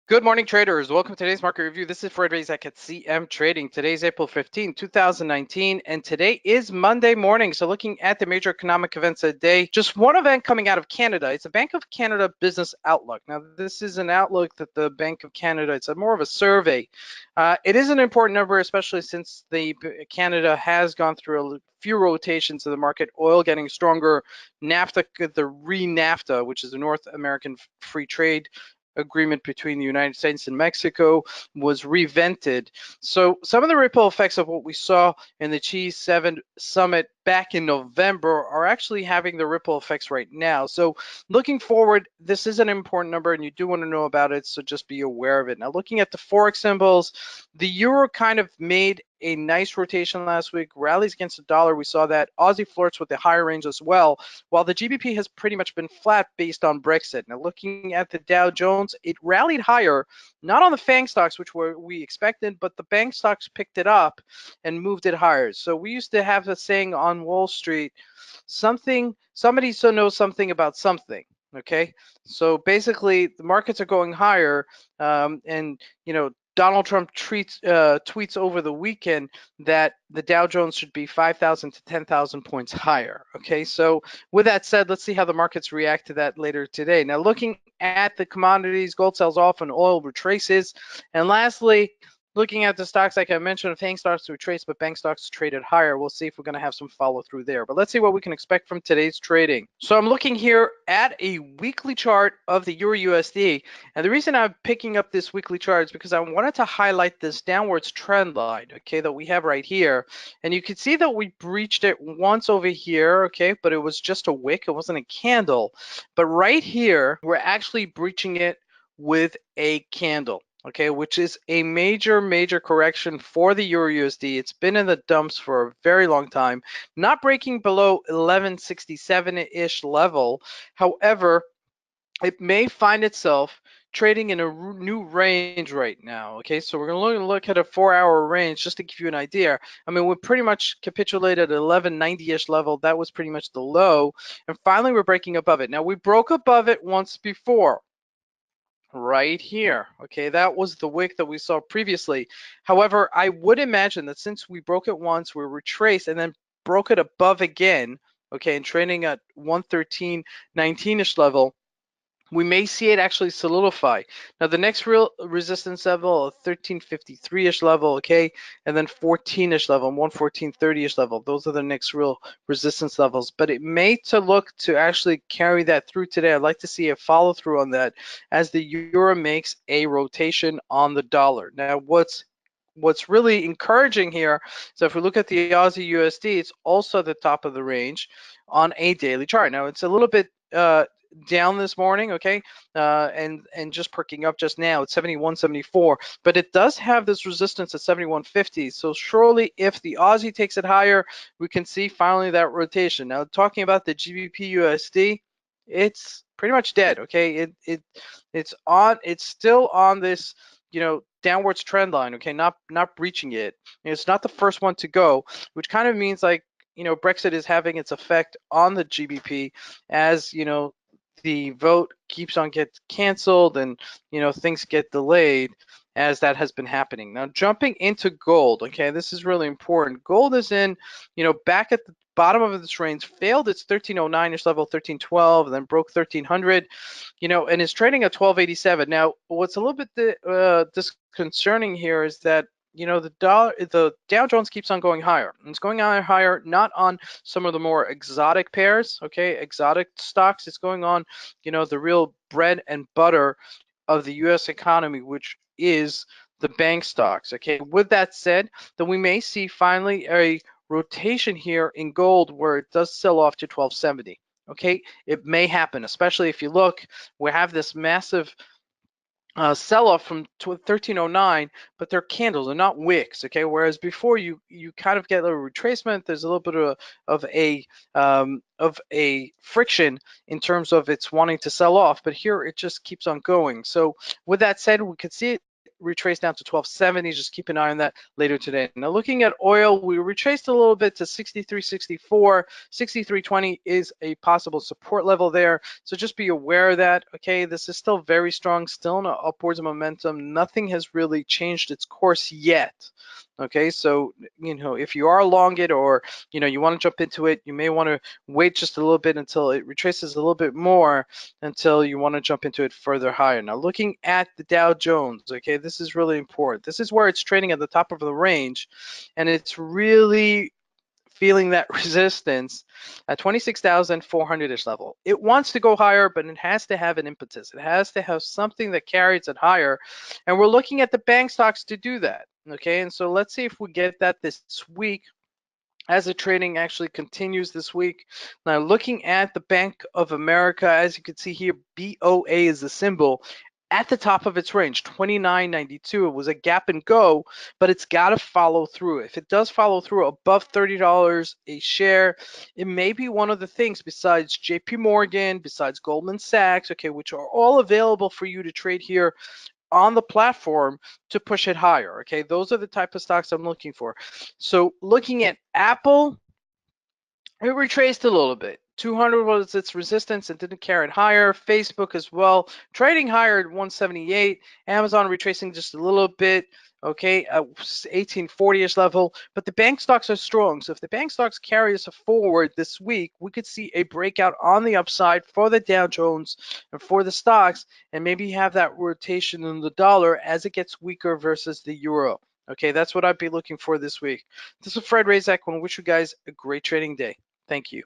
Good morning, traders. Welcome to today's market review. This is Fred Razak at CMTrading. Today's April 15, 2019, and today is Monday morning. So looking at the major economic events of the day, just one event coming out of Canada. It's a Bank of Canada Business Outlook. Now, this is an outlook that the Bank of Canada, it's more of a survey. It is an important number, especially since Canada has gone through a few rotations of the market, oil getting stronger, NAFTA, the re-NAFTA, which is the North American Free Trade Agreement between the United States and Mexico, was revented. So some of the ripple effects of what we saw in the G7 summit back in November are actually having the ripple effects right now. So looking forward, this is an important number and you do want to know about it, so just be aware of it. Now looking at the Forex symbols, the euro kind of made a nice rotation last week, rallies against the dollar. We saw that. Aussie flirts with the higher range as well, while the GBP has pretty much been flat based on Brexit. Now looking at the Dow Jones, it rallied higher, not on the FANG stocks, which we expected, but the bank stocks picked it up and moved it higher. So we used to have a saying on Wall Street, somebody so knows something about something. Okay, so basically the markets are going higher, and Donald Trump tweets over the weekend that the Dow Jones should be 5,000 to 10,000 points higher. Okay, so with that said, let's see how the markets react to that later today. Now, looking at the commodities, gold sells off and oil retraces. And lastly, looking at the stocks, like I mentioned, FANG stocks to retrace, but bank stocks traded higher. We'll see if we're going to have some follow through there. But let's see what we can expect from today's trading. So I'm looking here at a weekly chart of the Euro USD. And the reason I'm picking up this weekly chart is because I wanted to highlight this downwards trend line, okay, that we have right here. And you can see that we breached it once over here, okay, but it was just a wick. It wasn't a candle. But right here, we're actually breaching it with a candle. Okay, which is a major correction for the Euro USD. It's been in the dumps for a very long time, not breaking below 1167-ish level. However, it may find itself trading in a new range right now. Okay, so we're going to look at a 4-hour range just to give you an idea. I mean, we pretty much capitulated at 1190-ish level. That was pretty much the low, and finally we're breaking above it. Now, we broke above it once before, right here. Okay, that was the wick that we saw previously. However, I would imagine that since we broke it once, we retraced and then broke it above again, okay, and trading at 113.19-ish level, we may see it actually solidify. Now, the next real resistance level, 1353-ish level, okay, and then 14-ish level, 114.30-ish level. Those are the next real resistance levels. But it may look to actually carry that through today. I'd like to see a follow through on that as the euro makes a rotation on the dollar. Now, what's really encouraging here, so if we look at the Aussie USD, it's also at the top of the range on a daily chart. Now, it's a little bit down this morning, okay, and just perking up just now at 71.74, but it does have this resistance at 71.50. So surely if the Aussie takes it higher, we can see finally that rotation. Now, talking about the GBP USD, it's pretty much dead, okay. It's still on this downwards trend line, okay, not breaching it. It's not the first one to go, which kind of means like Brexit is having its effect on the GBP as the vote keeps on get canceled and things get delayed as that has been happening. Now, jumping into gold, okay, this is really important. Gold is in back at the bottom of this range, failed its 1309-ish level, 1312, and then broke 1300, and is trading at 1287. Now, what's a little bit disconcerting here is that the Dow Jones keeps on going higher. And it's going on higher, not on some of the more exotic pairs, okay, exotic stocks. It's going on, the real bread and butter of the U.S. economy, which is the bank stocks, okay. With that said, then we may see finally a rotation here in gold where it does sell off to 1270, okay. It may happen, especially if you look, we have this massive sell-off from 1309, but they're candles, they're not wicks, okay. Whereas before you kind of get a retracement, there's a little bit of a friction in terms of it's wanting to sell off, but here it just keeps on going. So with that said, we could see it retrace down to 1270. Just keep an eye on that later today. Now looking at oil, we retraced a little bit to 63.64. 63.20 is a possible support level there. So just be aware of that. Okay, this is still very strong, still in an upwards momentum. Nothing has really changed its course yet. Okay, so if you are long it, or you want to jump into it, you may want to wait just a little bit until it retraces a little bit more, until you want to jump into it further higher. Now looking at the Dow Jones, okay, this is really important. This is where it's trading at the top of the range, and it's really feeling that resistance at 26,400-ish level. It wants to go higher, but it has to have an impetus. It has to have something that carries it higher, and we're looking at the bank stocks to do that. Okay, and so let's see if we get that this week, as the trading actually continues this week. Now looking at the Bank of America, as you can see here, BOA is the symbol at the top of its range, 29.92. It was a gap and go, but it's got to follow through. If it does follow through above $30 a share, it may be one of the things besides JP Morgan, besides Goldman Sachs, okay, which are all available for you to trade here on the platform to push it higher. Okay, those are the type of stocks I'm looking for. So looking at Apple, it retraced a little bit. 200 was its resistance and didn't carry it higher. Facebook as well, trading higher at 178. Amazon retracing just a little bit, okay, at 1840-ish level. But the bank stocks are strong. So if the bank stocks carry us forward this week, we could see a breakout on the upside for the Dow Jones and for the stocks, and maybe have that rotation in the dollar as it gets weaker versus the euro. Okay, that's what I'd be looking for this week. This is Fred Razak. I want to wish you guys a great trading day. Thank you.